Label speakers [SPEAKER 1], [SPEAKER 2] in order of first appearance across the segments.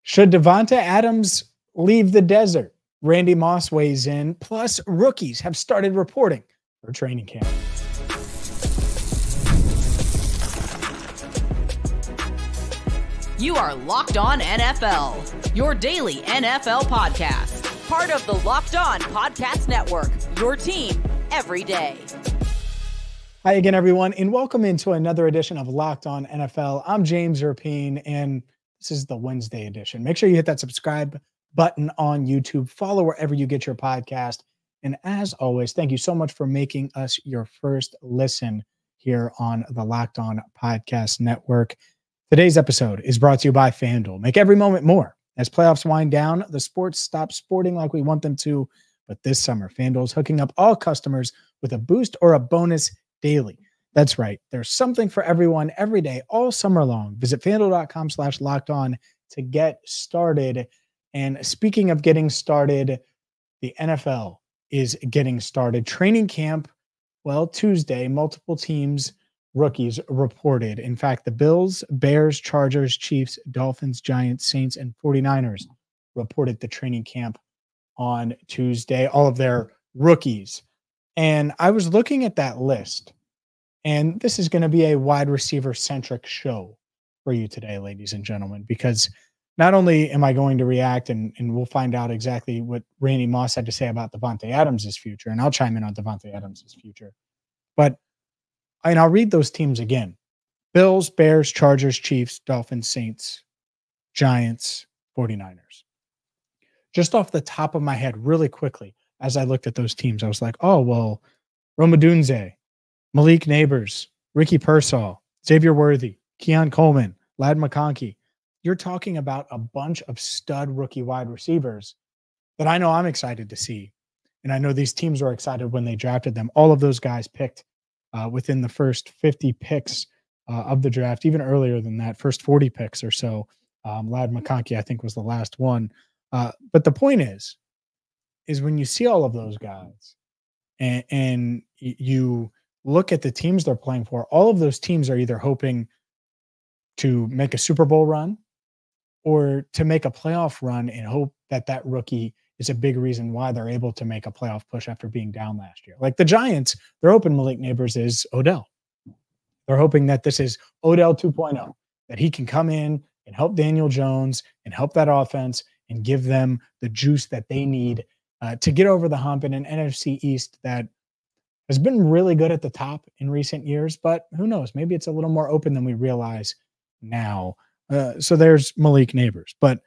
[SPEAKER 1] Should Davante Adams leave the desert? Randy Moss weighs in. Plus, rookies have started reporting for training camp.
[SPEAKER 2] You are Locked On NFL, your daily NFL podcast. Part of the Locked On Podcast Network, your team every day.
[SPEAKER 1] Hi again, everyone, and welcome into another edition of Locked On NFL. I'm James Rapien, and this is the Wednesday edition. Make sure you hit that subscribe button on YouTube. Follow wherever you get your podcast. And as always, thank you so much for making us your first listen here on the Locked On Podcast Network. Today's episode is brought to you by FanDuel. Make every moment more. As playoffs wind down, the sports stop sporting like we want them to. But this summer, FanDuel is hooking up all customers with a boost or a bonus daily. That's right. There's something for everyone every day, all summer long. Visit FanDuel.com/lockedon to get started. And speaking of getting started, the NFL is getting started. Training camp, well, Tuesday, multiple teams, rookies reported. In fact, the Bills, Bears, Chargers, Chiefs, Dolphins, Giants, Saints, and 49ers reported the training camp on Tuesday, all of their rookies. And I was looking at that list, and this is going to be a wide receiver centric show for you today, ladies and gentlemen, because not only am I going to react and we'll find out exactly what Randy Moss had to say about Davante Adams' future, and I'll chime in on Davante Adams' future, but I'll read those teams again. Bills, Bears, Chargers, Chiefs, Dolphins, Saints, Giants, 49ers. Just off the top of my head, really quickly, as I looked at those teams, I was like, oh, well, Rome Odunze, Malik Neighbors, Ricky Pearsall, Xavier Worthy, Keon Coleman, Ladd McConkey. You're talking about a bunch of stud rookie wide receivers that I know I'm excited to see. And I know these teams were excited when they drafted them. All of those guys picked within the first 50 picks of the draft, even earlier than that, first 40 picks or so. Ladd McConkey, I think, was the last one. But the point is when you see all of those guys and you look at the teams they're playing for, all of those teams are either hoping to make a Super Bowl run or to make a playoff run and hope that that rookie is a big reason why they're able to make a playoff push after being down last year. Like the Giants, they're hoping Malik Neighbors is Odell. They're hoping that this is Odell 2.0, that he can come in and help Daniel Jones and help that offense and give them the juice that they need to get over the hump in an NFC East that has been really good at the top in recent years, but who knows? Maybe it's a little more open than we realize now. So there's Malik Neighbors. But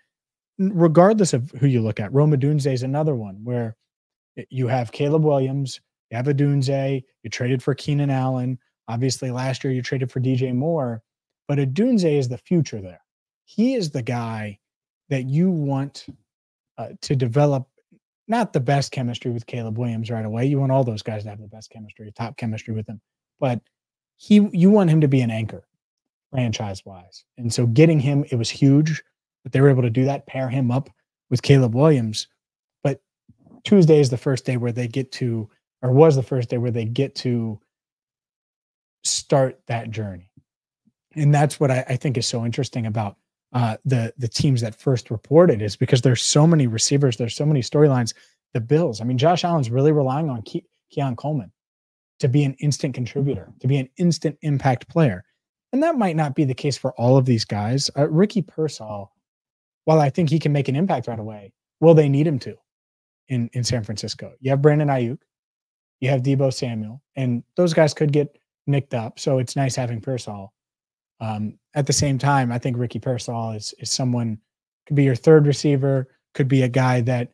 [SPEAKER 1] regardless of who you look at, Rome Odunze is another one where you have Caleb Williams, you have Odunze, you traded for Keenan Allen. Obviously, last year you traded for DJ Moore, but Odunze is the future there. He is the guy that you want to develop not the best chemistry with Caleb Williams right away. You want all those guys to have the best chemistry, top chemistry with him. But you want him to be an anchor franchise-wise. And so getting him, it was huge that they were able to do that, pair him up with Caleb Williams. But Tuesday is the first day where they get to, or was the first day where they get to start that journey. And that's what I think is so interesting about the teams that first reported, is because there's so many receivers, there's so many storylines. The Bills, I mean, Josh Allen's really relying on Keon Coleman to be an instant contributor, to be an instant impact player. And that might not be the case for all of these guys. Ricky Pearsall, while I think he can make an impact right away, will they need him to in San Francisco? You have Brandon Ayuk, you have Deebo Samuel, and those guys could get nicked up. So it's nice having Pearsall. At the same time, I think Ricky Pearsall is someone, could be your third receiver, could be a guy that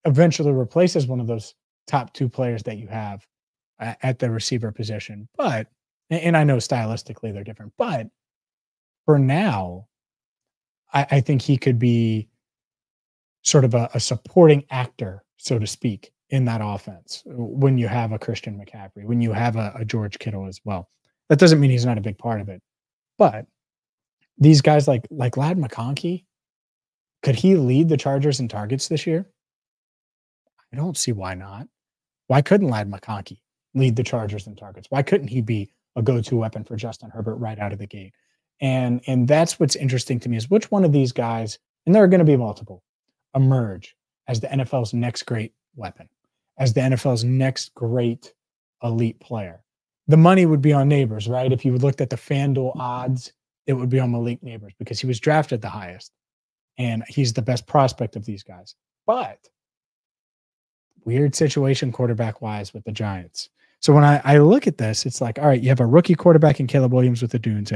[SPEAKER 1] eventually replaces one of those top two players that you have at the receiver position. But, and I know stylistically they're different, but for now, I think he could be sort of a supporting actor, so to speak, in that offense when you have a Christian McCaffrey, when you have a George Kittle as well. That doesn't mean he's not a big part of it. But these guys like Ladd McConkey, could he lead the Chargers in targets this year? I don't see why not. Why couldn't Ladd McConkey lead the Chargers in targets? Why couldn't he be a go-to weapon for Justin Herbert right out of the gate? And that's what's interesting to me, is which one of these guys and there are going to be multiple, emerge as the NFL's next great weapon, as the NFL's next great elite player. The money would be on Neighbors, right? If you looked at the FanDuel odds, it would be on Malik Neighbors because he was drafted the highest and he's the best prospect of these guys. But weird situation quarterback-wise with the Giants. So when I look at this, it's like, all right, you have a rookie quarterback in Caleb Williams with the Dunes.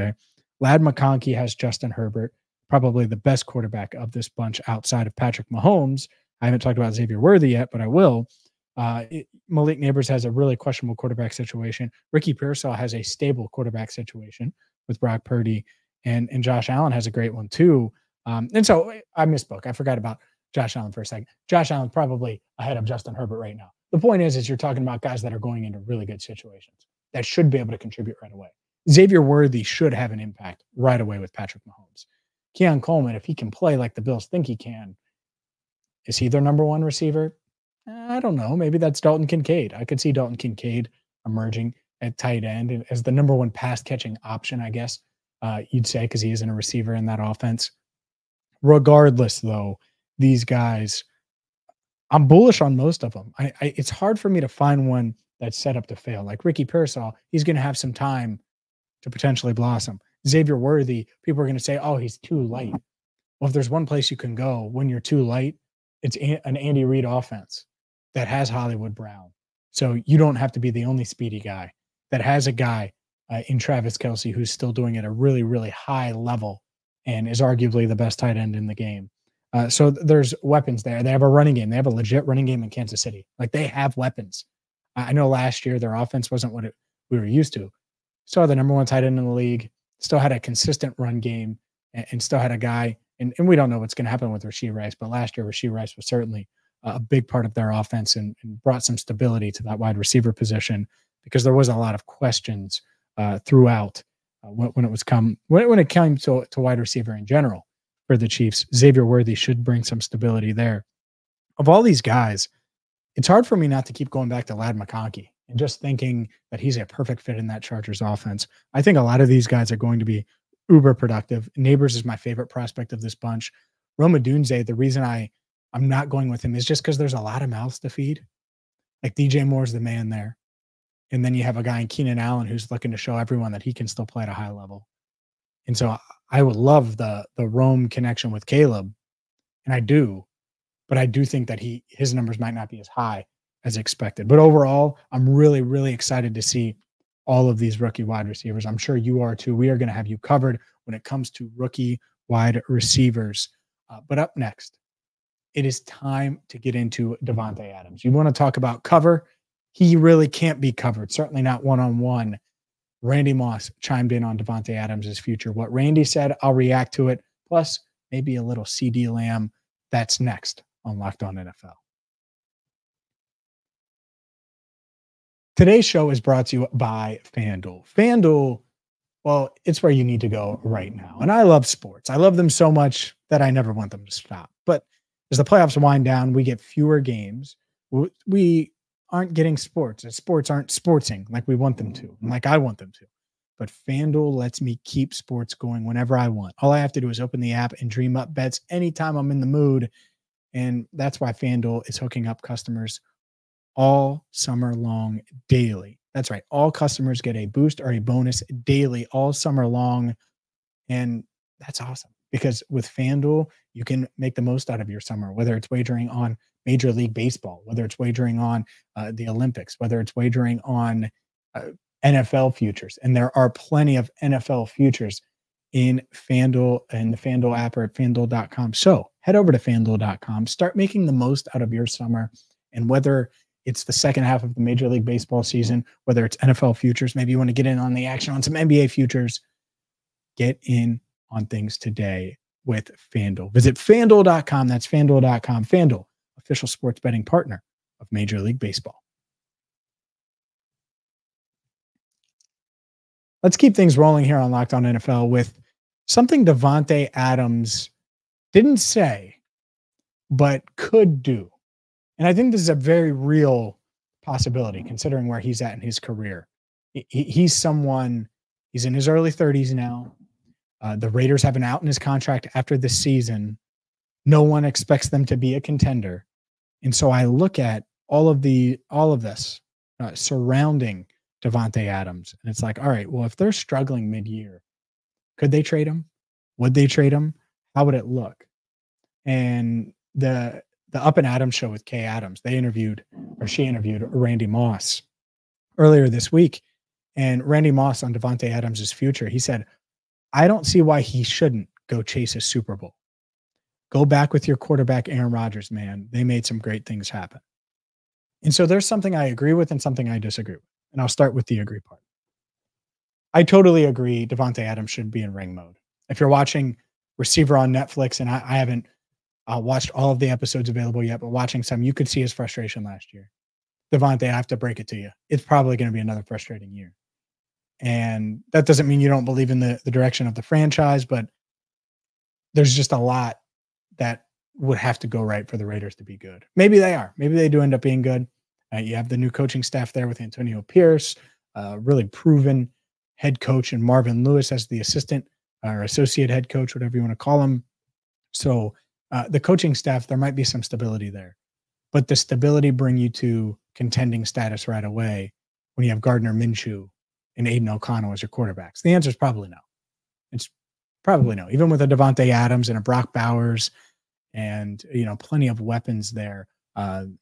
[SPEAKER 1] Ladd McConkey has Justin Herbert, probably the best quarterback of this bunch outside of Patrick Mahomes. I haven't talked about Xavier Worthy yet, but I will. Malik Neighbors has a really questionable quarterback situation. Ricky Pearsall has a stable quarterback situation with Brock Purdy, and Josh Allen has a great one too. And so I misspoke. I forgot about Josh Allen for a second. Josh Allen probably ahead of Justin Herbert right now. The point is you're talking about guys that are going into really good situations that should be able to contribute right away. Xavier Worthy should have an impact right away with Patrick Mahomes. Keon Coleman, if he can play like the Bills think he can, is he their number one receiver? I don't know. Maybe that's Dalton Kincaid. I could see Dalton Kincaid emerging at tight end as the number one pass catching option, I guess you'd say, because he isn't a receiver in that offense. Regardless, though, these guys, I'm bullish on most of them. It's hard for me to find one that's set up to fail. Like Ricky Pearsall, he's going to have some time to potentially blossom. Xavier Worthy, people are going to say, oh, he's too light. Well, if there's one place you can go when you're too light, it's an Andy Reid offense that has Hollywood Brown. So you don't have to be the only speedy guy. That has a guy in Travis Kelce who's still doing it at a really, really high level and is arguably the best tight end in the game. So there's weapons there. They have a running game. They have a legit running game in Kansas City. Like, they have weapons. I know last year their offense wasn't what we were used to. Still had the number one tight end in the league, still had a consistent run game, and still had a guy. And we don't know what's going to happen with Rashee Rice, but last year Rashee Rice was certainly a big part of their offense and brought some stability to that wide receiver position, because there was a lot of questions throughout when it came to wide receiver in general for the Chiefs. Xavier Worthy should bring some stability there. Of all these guys, it's hard for me not to keep going back to Ladd McConkey and just thinking that he's a perfect fit in that Chargers offense. I think a lot of these guys are going to be uber productive. Neighbors is my favorite prospect of this bunch. Rome Odunze, the reason I'm not going with him is just because there's a lot of mouths to feed. Like, DJ Moore's the man there. And then you have a guy in Keenan Allen who's looking to show everyone that he can still play at a high level. And so I would love the Rome connection with Caleb. And I do. But I do think that his numbers might not be as high as expected. But overall, I'm really, really excited to see all of these rookie wide receivers. I'm sure you are too. We are going to have you covered when it comes to rookie wide receivers. But up next, it is time to get into Davante Adams. You want to talk about cover? He really can't be covered, certainly not one-on-one. Randy Moss chimed in on Davante Adams' future. What Randy said, I'll react to it, plus maybe a little CeeDee Lamb. That's next on Locked On NFL. Today's show is brought to you by FanDuel. FanDuel, well, it's where you need to go right now. And I love sports. I love them so much that I never want them to stop. But as the playoffs wind down, we get fewer games. We aren't getting sports. Sports aren't sportsing like we want them to, and like I want them to. But FanDuel lets me keep sports going whenever I want. All I have to do is open the app and dream up bets anytime I'm in the mood. And that's why FanDuel is hooking up customers all summer long daily. That's right. All customers get a boost or a bonus daily all summer long. And that's awesome, because with FanDuel, you can make the most out of your summer, whether it's wagering on Major League Baseball, whether it's wagering on the Olympics, whether it's wagering on NFL futures. And there are plenty of NFL futures in FanDuel and the FanDuel app or at FanDuel.com. So head over to FanDuel.com, start making the most out of your summer. And whether it's the second half of the Major League Baseball season, whether it's NFL futures, maybe you want to get in on the action on some NBA futures, get in on things today with FanDuel. Visit FanDuel.com. That's FanDuel.com. FanDuel, official sports betting partner of Major League Baseball. Let's keep things rolling here on Locked On NFL with something Davante Adams didn't say, but could do. And I think this is a very real possibility considering where he's at in his career. He's in his early 30s now. The Raiders have an out in his contract after this season. No one expects them to be a contender. And so I look at all of this surrounding Davante Adams, and it's like, all right, well, if they're struggling mid-year, could they trade him? Would they trade him? How would it look? And the Up and Adams show with Kay Adams, she interviewed Randy Moss earlier this week. And Randy Moss on Davante Adams' future, he said, I don't see why he shouldn't go chase a Super Bowl. Go back with your quarterback, Aaron Rodgers, man. They made some great things happen. And so there's something I agree with and something I disagree with. And I'll start with the agree part. I totally agree Davante Adams should be in ring mode. If you're watching Receiver on Netflix, and I haven't watched all of the episodes available yet, but watching some, you could see his frustration last year. Davante, I have to break it to you. It's probably going to be another frustrating year. And that doesn't mean you don't believe in the direction of the franchise, but there's just a lot that would have to go right for the Raiders to be good. Maybe they are. Maybe they do end up being good. You have the new coaching staff there with Antonio Pierce, really proven head coach, and Marvin Lewis as the assistant or associate head coach, whatever you want to call him. So the coaching staff, there might be some stability there. But the stability bring you to contending status right away when you have Gardner Minshew and Aiden O'Connell as your quarterbacks? The answer is probably no. It's probably no. Even with a Davante Adams and a Brock Bowers and, plenty of weapons there.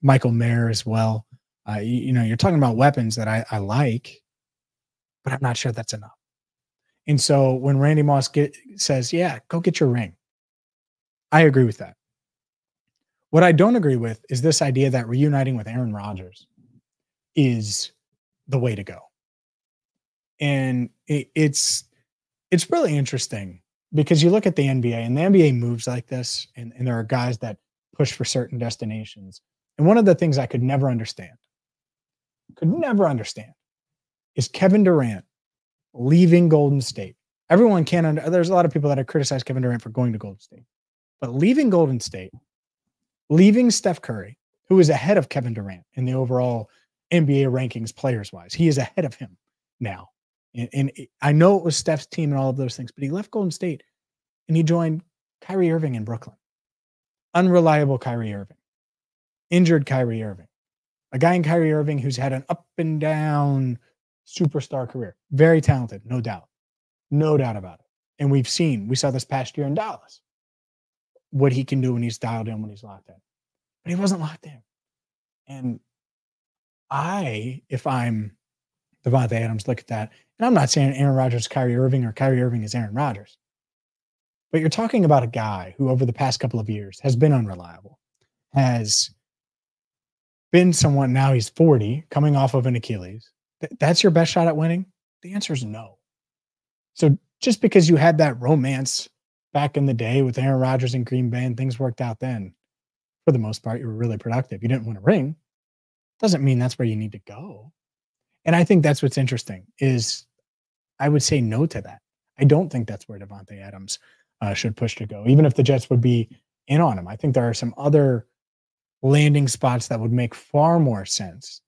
[SPEAKER 1] Michael Mayer as well. You're talking about weapons that I like, but I'm not sure that's enough. And so when Randy Moss says, yeah, go get your ring, I agree with that. What I don't agree with is this idea that reuniting with Aaron Rodgers is the way to go. And it's really interesting because you look at the NBA, and the NBA moves like this, and there are guys that push for certain destinations. And one of the things I could never understand is Kevin Durant leaving Golden State. Everyone can, there's a lot of people that have criticized Kevin Durant for going to Golden State, but leaving Golden State, leaving Steph Curry, who is ahead of Kevin Durant in the overall NBA rankings players-wise. He is ahead of him now. And I know it was Steph's team and all of those things, but he left Golden State and he joined Kyrie Irving in Brooklyn. Unreliable Kyrie Irving. Injured Kyrie Irving. A guy in Kyrie Irving who's had an up and down superstar career. Very talented, no doubt. No doubt about it. And we saw this past year in Dallas, what he can do when he's dialed in, when he's locked in. But he wasn't locked in. And if I'm Davante Adams, look at that. And I'm not saying Aaron Rodgers is Kyrie Irving or Kyrie Irving is Aaron Rodgers. But you're talking about a guy who over the past couple of years has been unreliable, has been somewhat, now he's 40, coming off of an Achilles. That's your best shot at winning? The answer is no. So just because you had that romance back in the day with Aaron Rodgers and Green Bay and things worked out then, for the most part, you were really productive. You didn't win a ring. Doesn't mean that's where you need to go. And I think that's what's interesting is I would say no to that. I don't think that's where Davante Adams should push to go, even if the Jets would be in on him. I think there are some other landing spots that would make far more sense.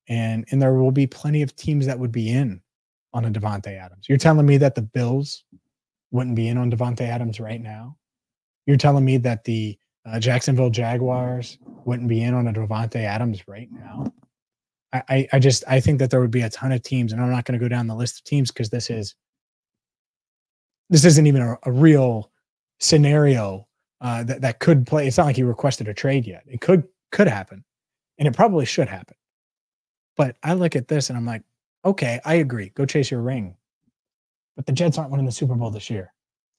[SPEAKER 1] And there will be plenty of teams that would be in on a Davante Adams. You're telling me that the Bills wouldn't be in on Davante Adams right now? You're telling me that the Jacksonville Jaguars wouldn't be in on a Davante Adams right now? I think that there would be a ton of teams, and I'm not going to go down the list of teams because this isn't even a real scenario that could play. It's not like he requested a trade yet. It could happen, and it probably should happen. But I look at this and I'm like, okay, I agree. Go chase your ring. But the Jets aren't winning the Super Bowl this year.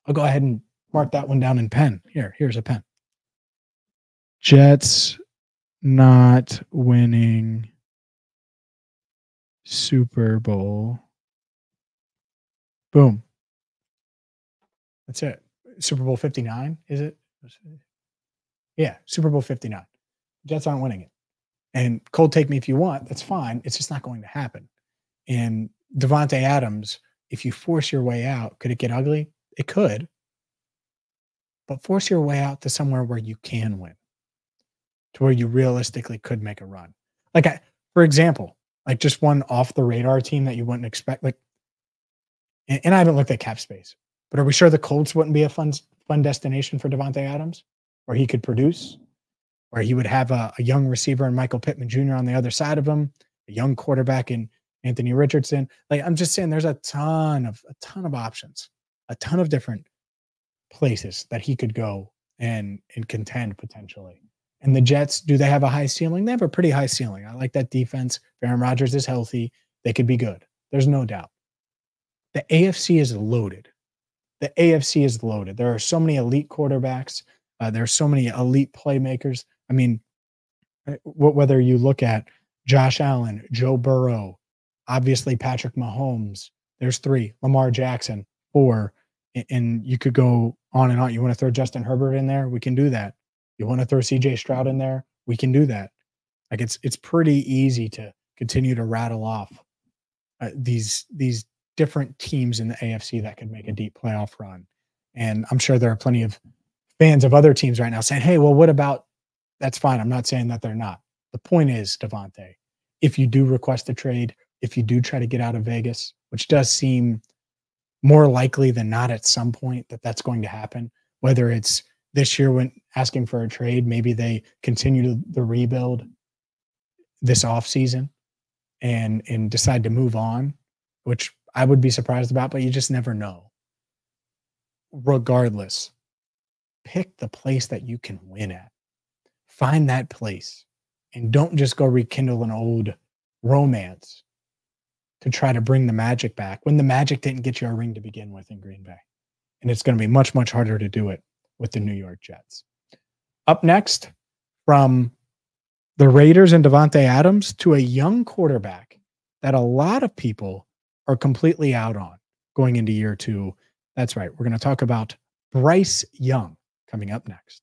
[SPEAKER 1] I'll go ahead and mark that one down in pen. Here's a pen. Jets not winning Super Bowl. Boom. That's it. Super Bowl 59, is it? Yeah, Super Bowl 59. Jets aren't winning it. And cold take me if you want. That's fine. It's just not going to happen. And Davante Adams, if you force your way out, could it get ugly? It could. But force your way out to somewhere where you can win, to where you realistically could make a run. For example, just one off the radar team that you wouldn't expect. And I haven't looked at cap space, but are we sure the Colts wouldn't be a fun destination for Davante Adams? where he could produce, where he would have a young receiver and Michael Pittman Jr. on the other side of him, a young quarterback in Anthony Richardson. Like, I'm just saying there's a ton of options, a ton of different places that he could go and contend potentially. And the Jets, do they have a high ceiling? They have a pretty high ceiling. I like that defense. If Aaron Rodgers is healthy, they could be good. There's no doubt. The AFC is loaded. The AFC is loaded. There are so many elite quarterbacks. There are so many elite playmakers. I mean, whether you look at Josh Allen, Joe Burrow, obviously Patrick Mahomes, there's 3, Lamar Jackson, 4, and you could go on and on. You want to throw Justin Herbert in there? We can do that. You want to throw CJ Stroud in there? We can do that. Like, it's pretty easy to continue to rattle off these different teams in the AFC that could make a deep playoff run. And I'm sure there are plenty of fans of other teams right now saying, hey, well, what about, that's fine. I'm not saying that they're not. The point is, Davante, if you do request a trade, if you do try to get out of Vegas, which does seem more likely than not at some point that's going to happen, whether it's this year when asking for a trade, maybe they continue the rebuild this offseason and decide to move on, which I would be surprised about, but you just never know. Regardless, pick the place that you can win at. Find that place and don't just go rekindle an old romance to try to bring the magic back when the Magic didn't get you a ring to begin with in Green Bay. And it's going to be much, much harder to do it with the New York Jets. Up next, from the Raiders and Davante Adams to a young quarterback that a lot of people are completely out on going into year 2. That's right. We're going to talk about Bryce Young coming up next.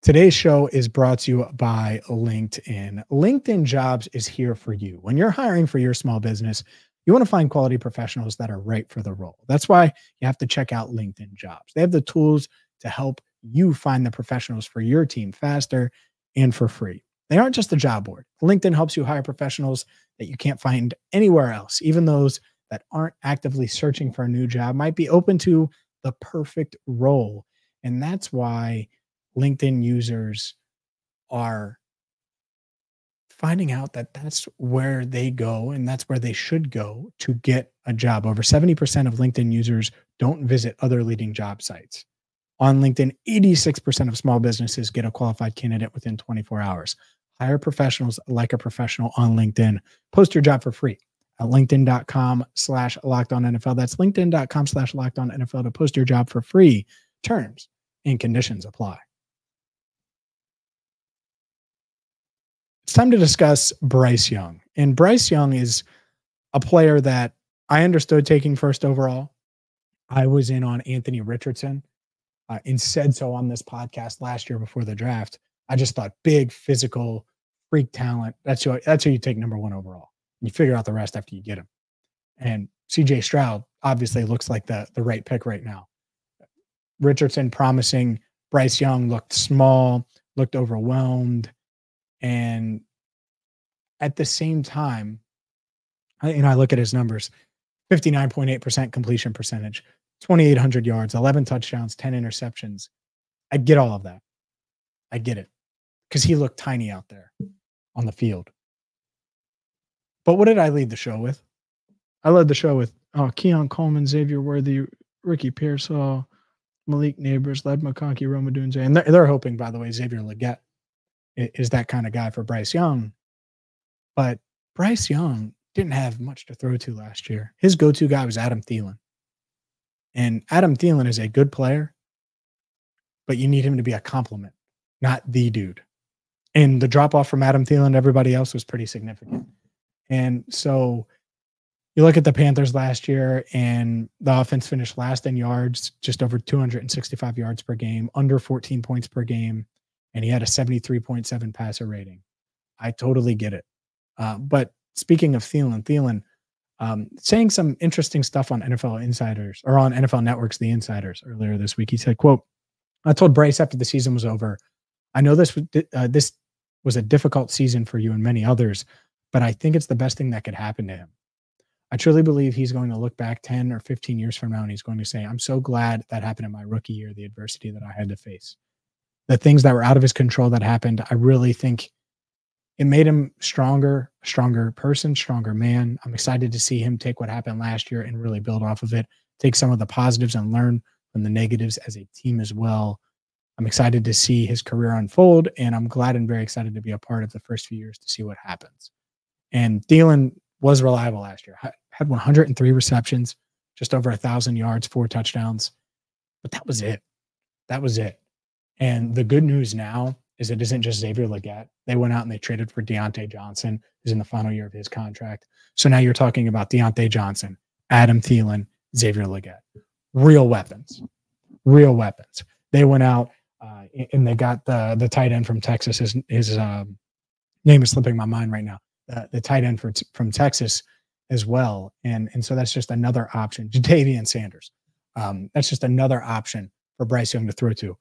[SPEAKER 1] Today's show is brought to you by LinkedIn. LinkedIn Jobs is here for you. When you're hiring for your small business, you want to find quality professionals that are right for the role. That's why you have to check out LinkedIn Jobs. They have the tools to help you find the professionals for your team faster and for free. They aren't just a job board. LinkedIn helps you hire professionals that you can't find anywhere else. Even those that aren't actively searching for a new job might be open to the perfect role. And that's why LinkedIn users are finding out that that's where they go and that's where they should go to get a job. Over 70% of LinkedIn users don't visit other leading job sites. On LinkedIn, 86% of small businesses get a qualified candidate within 24 hours. Hire professionals like a professional on LinkedIn. Post your job for free at linkedin.com/LockedOnNFL. That's linkedin.com/LockedOnNFL to post your job for free. Terms and conditions apply. It's time to discuss Bryce Young. And Bryce Young is a player that I understood taking first overall. I was in on Anthony Richardson and said so on this podcast last year before the draft. I just thought big, physical, freak talent. That's who you take number 1 overall. You figure out the rest after you get him. And CJ Stroud obviously looks like the right pick right now. Richardson promising. Bryce Young looked small, looked overwhelmed. And at the same time, I look at his numbers, 59.8% completion percentage, 2,800 yards, 11 touchdowns, 10 interceptions. I get all of that. I get it. Because he looked tiny out there on the field. But what did I lead the show with? I led the show with Keon Coleman, Xavier Worthy, Ricky Pearsall, Malik Neighbors, Led McConkey, Roma Dunze. And they're hoping, by the way, Xavier Legette is that kind of guy for Bryce Young. But Bryce Young didn't have much to throw to last year. His go-to guy was Adam Thielen. And Adam Thielen is a good player, but you need him to be a complement, not the dude. And the drop-off from Adam Thielen to everybody else was pretty significant. And so you look at the Panthers last year, and the offense finished last in yards, just over 265 yards per game, under 14 points per game, and he had a 73.7 passer rating. I totally get it. But speaking of Thielen, saying some interesting stuff on NFL Insiders or on NFL Network's The Insiders earlier this week. He said, quote, "I told Bryce after the season was over, I know this was a difficult season for you and many others, but I think it's the best thing that could happen to him. I truly believe he's going to look back 10 or 15 years from now and he's going to say, I'm so glad that happened in my rookie year, the adversity that I had to face. The things that were out of his control that happened, I really think it made him stronger person, stronger man. I'm excited to see him take what happened last year and really build off of it, take some of the positives and learn from the negatives as a team as well. I'm excited to see his career unfold, and I'm glad and very excited to be a part of the first few years to see what happens. And Thielen was reliable last year. Had 103 receptions, just over 1,000 yards, 4 touchdowns. But that was it. That was it. And the good news now is it isn't just Xavier Legette. They went out and they traded for Deontay Johnson, who's in the final year of his contract. So now you're talking about Deontay Johnson, Adam Thielen, Xavier Legette. Real weapons. Real weapons. They went out and they got the tight end from Texas. His name is slipping my mind right now. The tight end from Texas as well. And so that's just another option. Jadavian Sanders. That's just another option for Bryce Young to throw to.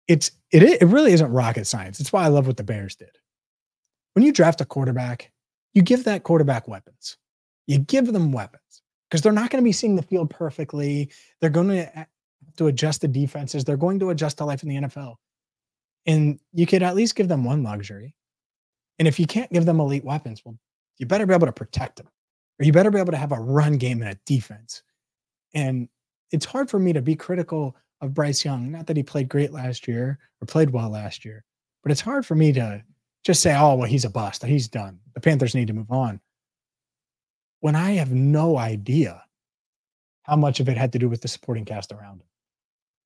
[SPEAKER 1] It really isn't rocket science. It's why I love what the Bears did. When you draft a quarterback, you give that quarterback weapons. You give them weapons because they're not going to be seeing the field perfectly. They're going to have to adjust the defenses. They're going to adjust to life in the NFL. And you could at least give them one luxury. And if you can't give them elite weapons, well, you better be able to protect them, or you better be able to have a run game and a defense. And it's hard for me to be critical of Bryce Young. Not that he played great last year or played well last year, but it's hard for me to just say, oh, well, he's a bust. He's done. The Panthers need to move on. When I have no idea how much of it had to do with the supporting cast around him.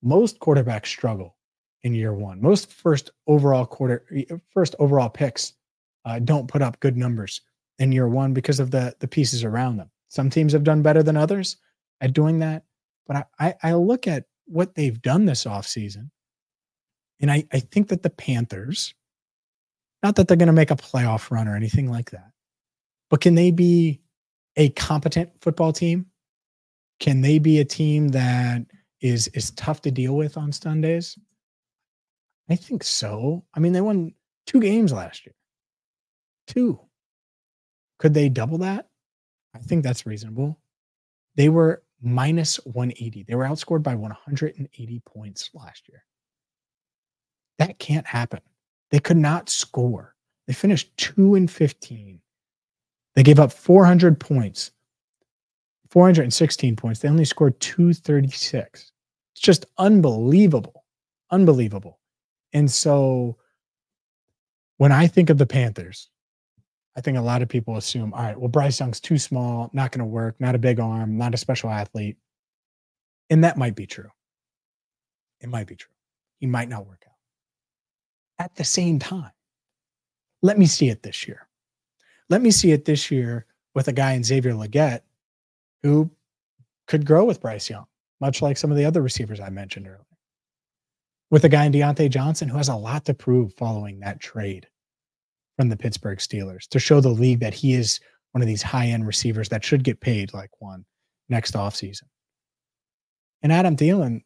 [SPEAKER 1] Most quarterbacks struggle in year one. Most first overall picks don't put up good numbers in year one because of the pieces around them. Some teams have done better than others at doing that. But I look at what they've done this offseason, and I think that the Panthers, not that they're going to make a playoff run or anything like that, but can they be a competent football team? Can they be a team that is tough to deal with on Sundays? I think so. I mean, they won 2 games last year. 2. Could they double that? I think that's reasonable. They were minus 180. They were outscored by 180 points last year. That can't happen. They could not score. They finished 2-15. They gave up 400 points, 416 points. They only scored 236. It's just unbelievable. Unbelievable. And so when I think of the Panthers, I think a lot of people assume, all right, well, Bryce Young's too small, not going to work, not a big arm, not a special athlete. And that might be true. It might be true. He might not work out. At the same time, let me see it this year. Let me see it this year with a guy in Xavier Legette who could grow with Bryce Young, much like some of the other receivers I mentioned earlier. With a guy in Deontay Johnson who has a lot to prove following that trade from the Pittsburgh Steelers to show the league that he is one of these high-end receivers that should get paid like one next offseason. And Adam Thielen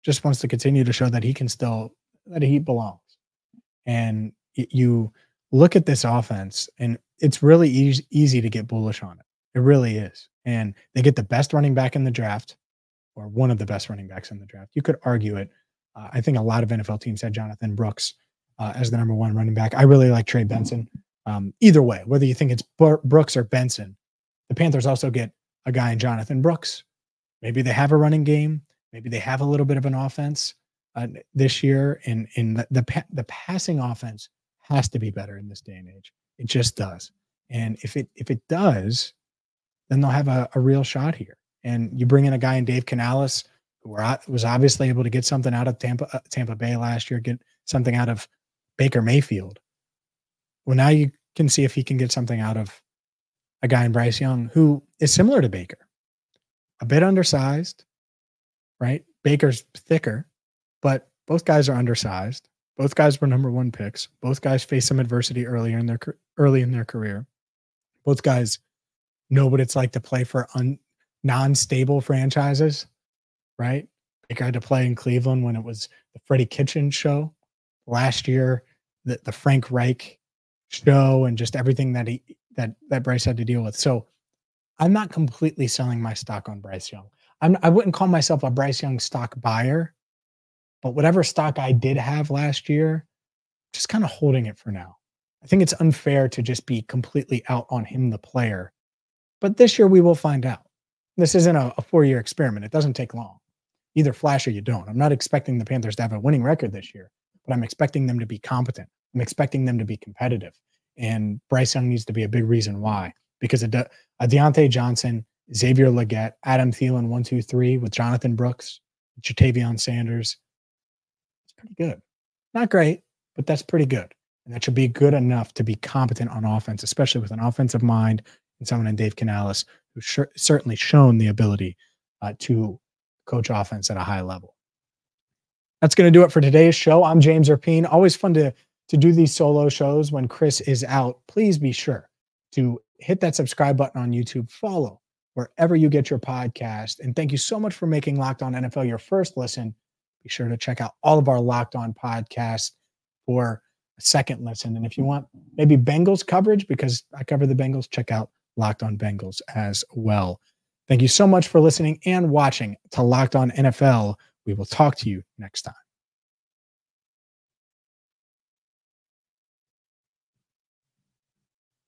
[SPEAKER 1] just wants to continue to show that he can still, that he belongs. And you look at this offense, and it's really easy to get bullish on it. It really is. And they get the best running back in the draft, or one of the best running backs in the draft. You could argue it. I think a lot of NFL teams had Jonathan Brooks as the number 1 running back. I really like Trey Benson. Either way, whether you think it's Brooks or Benson, the Panthers also get a guy in Jonathan Brooks. Maybe they have a running game. Maybe they have a little bit of an offense this year. And the passing offense has to be better in this day and age. It just does. And if it does, then they'll have a real shot here. And you bring in a guy in Dave Canales, who was obviously able to get something out of Tampa Bay last year, get something out of Baker Mayfield. Well, now you can see if he can get something out of a guy in Bryce Young, who is similar to Baker. A bit undersized, right? Baker's thicker, but both guys are undersized. Both guys were number 1 picks. Both guys faced some adversity early in their career. Both guys know what it's like to play for non-stable franchises, right? Baker had to play in Cleveland when it was the Freddie Kitchens show. Last year, the Frank Reich show, and just everything that Bryce had to deal with. So I'm not completely selling my stock on Bryce Young. I wouldn't call myself a Bryce Young stock buyer, but whatever stock I did have last year, just kind of holding it for now. I think it's unfair to just be completely out on him, the player. But this year we will find out. This isn't a 4-year experiment. It doesn't take long. Either flash or you don't. I'm not expecting the Panthers to have a winning record this year, but I'm expecting them to be competent. I'm expecting them to be competitive. And Bryce Young needs to be a big reason why. Because Deontay Johnson, Xavier Legette, Adam Thielen, 1, 2, 3 with Jonathan Brooks, Jatavion Sanders. It's pretty good. Not great, but that's pretty good. And that should be good enough to be competent on offense, especially with an offensive mind and someone in Dave Canales, who's certainly shown the ability to coach offense at a high level. That's going to do it for today's show. I'm James Rapien. Always fun to do these solo shows when Chris is out. Please be sure to hit that subscribe button on YouTube, follow wherever you get your podcast. And thank you so much for making Locked On NFL your first listen. Be sure to check out all of our Locked On podcasts for a second listen. And if you want maybe Bengals coverage, because I cover the Bengals, check out Locked On Bengals as well. Thank you so much for listening and watching to Locked On NFL. We will talk to you next time.